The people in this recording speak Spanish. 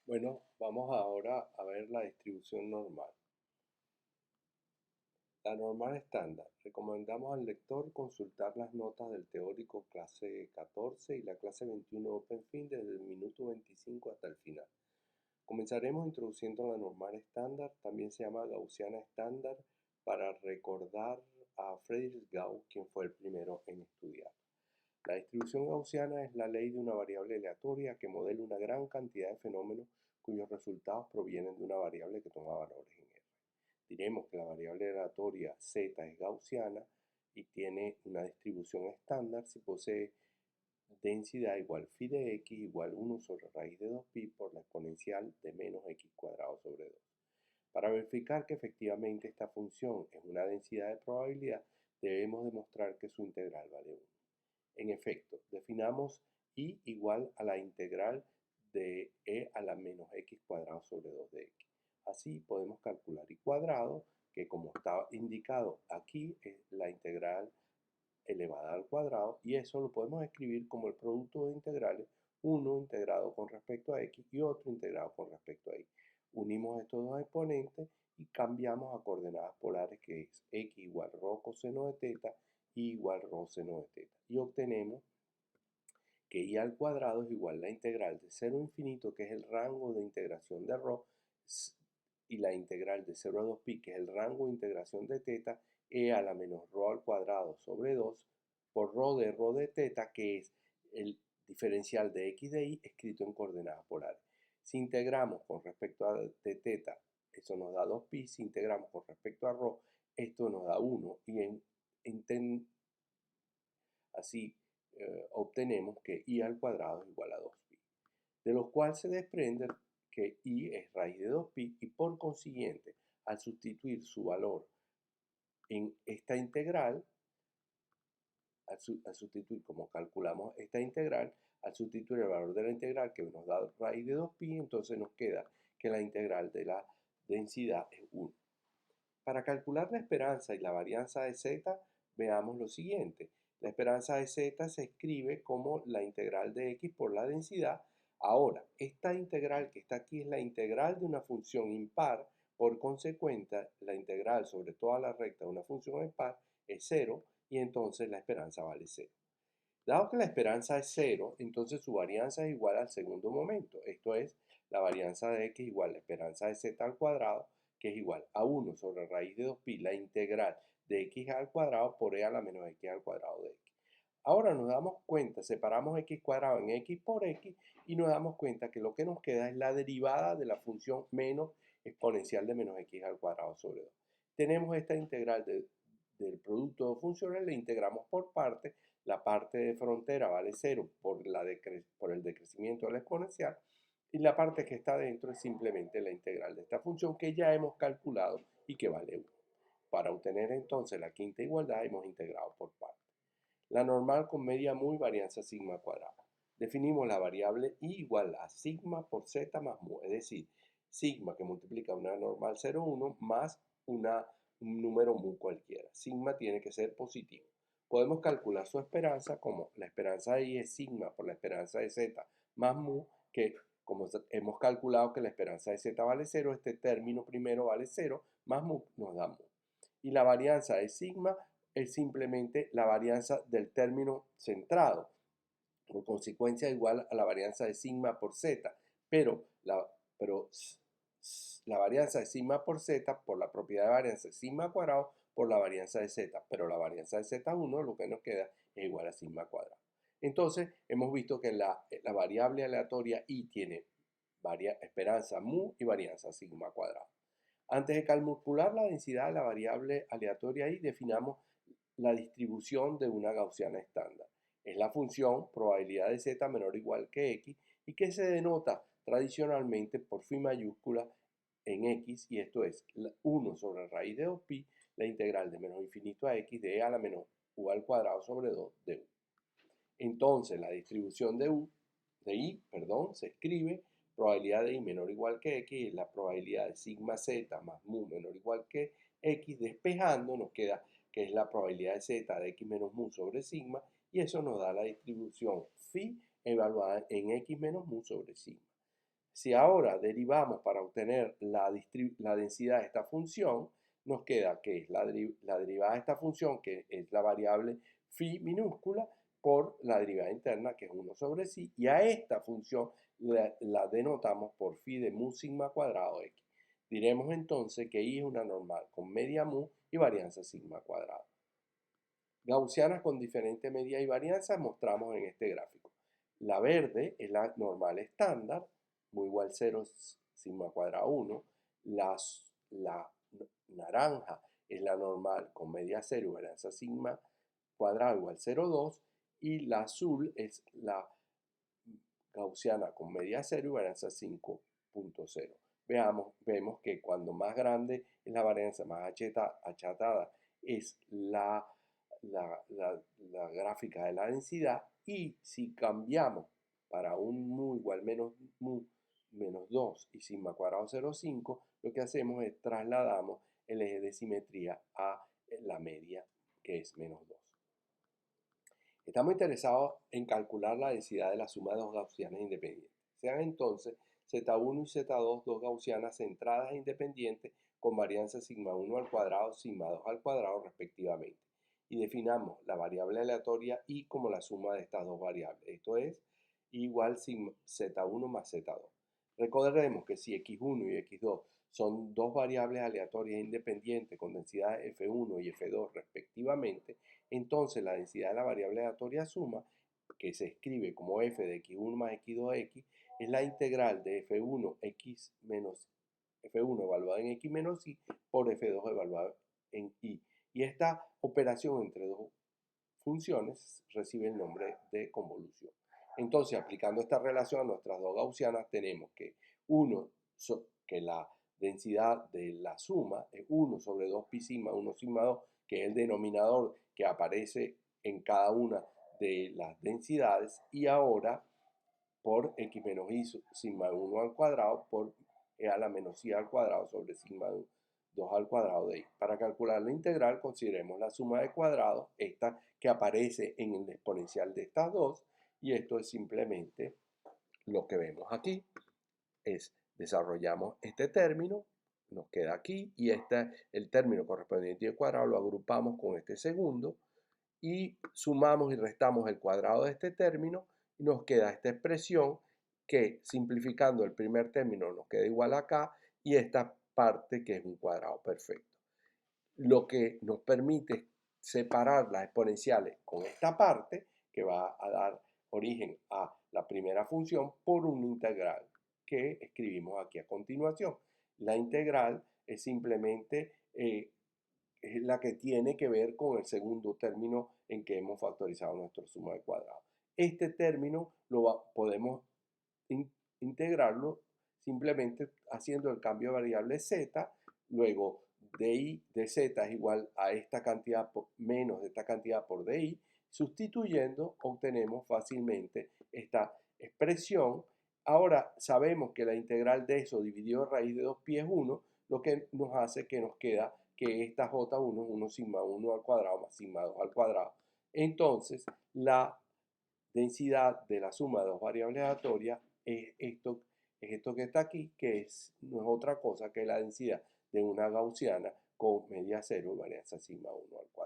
Bueno, vamos ahora a ver la distribución normal. La normal estándar. Recomendamos al lector consultar las notas del teórico clase 14 y la clase 21 OpenFin desde el minuto 25 hasta el final. Comenzaremos introduciendo la normal estándar, también se llama gaussiana estándar, para recordar a Friedrich Gauss, quien fue el primero en estudiar. La distribución gaussiana es la ley de una variable aleatoria que modela una gran cantidad de fenómenos cuyos resultados provienen de una variable que toma valores en R. Diremos que la variable aleatoria z es gaussiana y tiene una distribución estándar si posee densidad igual phi de x igual 1 sobre raíz de 2pi por la exponencial de menos x cuadrado sobre 2. Para verificar que efectivamente esta función es una densidad de probabilidad, debemos demostrar que su integral vale 1. En efecto, definamos y igual a la integral de e a la menos x cuadrado sobre 2 de x. Así podemos calcular y cuadrado, que como está indicado aquí es la integral elevada al cuadrado, y eso lo podemos escribir como el producto de integrales, uno integrado con respecto a x y otro integrado con respecto a y. Unimos estos dos exponentes y cambiamos a coordenadas polares, que es x igual rho coseno de teta y igual rho seno de teta. Y obtenemos que y al cuadrado es igual a la integral de 0 a infinito, que es el rango de integración de rho, y la integral de 0 a 2pi, que es el rango de integración de teta, e a la menos rho al cuadrado sobre 2 por rho de teta, que es el diferencial de x de y escrito en coordenadas polares. Si integramos con respecto a de teta, eso nos da 2pi. Si integramos con respecto a rho, esto nos da 1. Y así obtenemos que y al cuadrado es igual a 2pi, de lo cual se desprende que y es raíz de 2pi, y por consiguiente, al sustituir su valor en esta integral, al sustituir como calculamos esta integral, al sustituir el valor de la integral que nos da raíz de 2pi, entonces nos queda que la integral de la densidad es 1. Para calcular la esperanza y la varianza de z, veamos lo siguiente. La esperanza de z se escribe como la integral de x por la densidad. Ahora, esta integral que está aquí es la integral de una función impar. Por consecuencia, la integral sobre toda la recta de una función impar es 0, y entonces la esperanza vale 0. Dado que la esperanza es 0, entonces su varianza es igual al segundo momento. Esto es, la varianza de x igual a la esperanza de z al cuadrado, que es igual a 1 sobre raíz de 2pi, la integral de x al cuadrado por e a la menos x al cuadrado de x. Ahora nos damos cuenta, separamos x cuadrado en x por x y nos damos cuenta que lo que nos queda es la derivada de la función menos exponencial de menos x al cuadrado sobre 2. Tenemos esta integral del producto de funciones, la integramos por partes. La parte de frontera vale 0 por el decrecimiento de la exponencial, y la parte que está dentro es simplemente la integral de esta función que ya hemos calculado y que vale 1. Para obtener entonces la quinta igualdad hemos integrado por partes. La normal con media mu y varianza sigma cuadrada. Definimos la variable y igual a sigma por z más mu, es decir, sigma que multiplica una normal 0,1 más un número mu cualquiera. Sigma tiene que ser positivo. Podemos calcular su esperanza como la esperanza de y es sigma por la esperanza de z más mu, que como hemos calculado que la esperanza de z vale 0, este término primero vale 0, más mu nos da mu. Y la varianza de sigma es simplemente la varianza del término centrado, por consecuencia igual a la varianza de sigma por z, pero la varianza de sigma por z por la propiedad de varianza de sigma cuadrado por la varianza de z, pero la varianza de z1 lo que nos queda es igual a sigma cuadrado. Entonces hemos visto que la variable aleatoria y tiene esperanza mu y varianza sigma cuadrado. Antes de calcular la densidad de la variable aleatoria y, definamos la distribución de una gaussiana estándar. Es la función probabilidad de z menor o igual que x, y que se denota tradicionalmente por phi mayúscula en x, y esto es 1 sobre raíz de 2pi, la integral de menos infinito a x de e a la menos u al cuadrado sobre 2 de u. Entonces la distribución de i se escribe probabilidad de i menor o igual que x, es la probabilidad de sigma z más mu menor o igual que x. Despejando nos queda que es la probabilidad de z de x menos mu sobre sigma, y eso nos da la distribución phi evaluada en x menos mu sobre sigma. Si ahora derivamos para obtener la densidad de esta función, nos queda que es la derivada de esta función, que es la variable phi minúscula, por la derivada interna, que es 1 sobre psi, y a esta función la denotamos por phi de mu sigma cuadrado x. Diremos entonces que I es una normal con media mu y varianza sigma cuadrado. Gaussianas con diferente medida y varianza mostramos en este gráfico. La verde es la normal estándar, mu igual 0 sigma cuadrado 1. La naranja es la normal con media 0 y varianza sigma cuadrado igual 0,2. Y la azul es la gaussiana con media 0 y varianza 5,0. Vemos que cuando más grande es la varianza, más achatada es la gráfica de la densidad, y si cambiamos para un mu igual menos mu menos 2 y sigma cuadrado 0,5, lo que hacemos es trasladamos el eje de simetría a la media, que es menos 2. Estamos interesados en calcular la densidad de la suma de dos gaussianas independientes. Sean entonces Z1 y Z2 dos gaussianas centradas e independientes con varianza sigma 1 al cuadrado, sigma 2 al cuadrado respectivamente. Y definamos la variable aleatoria I como la suma de estas dos variables. Esto es igual Z1 más Z2. Recordemos que si X1 y X2 son dos variables aleatorias independientes con densidad F1 y F2 respectivamente, entonces la densidad de la variable aleatoria suma, que se escribe como f de x1 más x2x, es la integral de f1 x menos f1 evaluada en x menos y por f2 evaluada en y. Y esta operación entre dos funciones recibe el nombre de convolución. Entonces, aplicando esta relación a nuestras dos gaussianas, tenemos que que la densidad de la suma es 1 sobre 2 pi sigma 1 sigma 2, que es el denominador que aparece en cada una de las densidades, y ahora por x menos y sigma 1 al cuadrado por e a la menos i al cuadrado sobre sigma 2 al cuadrado de i. Para calcular la integral consideremos la suma de cuadrados, esta que aparece en el exponencial de estas dos, y esto es simplemente lo que vemos aquí. Desarrollamos este término, nos queda aquí, y el término correspondiente al cuadrado lo agrupamos con este segundo, y sumamos y restamos el cuadrado de este término, y nos queda esta expresión que, simplificando el primer término, nos queda igual acá, y esta parte que es un cuadrado perfecto. Lo que nos permite separar las exponenciales con esta parte, que va a dar origen a la primera función, por una integral que escribimos aquí a continuación. La integral es simplemente es la que tiene que ver con el segundo término en que hemos factorizado nuestra suma de cuadrados. Este término podemos integrarlo simplemente haciendo el cambio de variable z, luego di de z es igual a esta cantidad menos esta cantidad por di, sustituyendo obtenemos fácilmente esta expresión. Ahora sabemos que la integral de eso dividido raíz de 2pi es 1, lo que nos hace que nos queda que esta J1 es 1 sigma 1 al cuadrado más sigma 2 al cuadrado. Entonces, la densidad de la suma de dos variables aleatorias es esto que está aquí, que no es otra cosa que la densidad de una gaussiana con media 0 y varianza sigma 1 al cuadrado.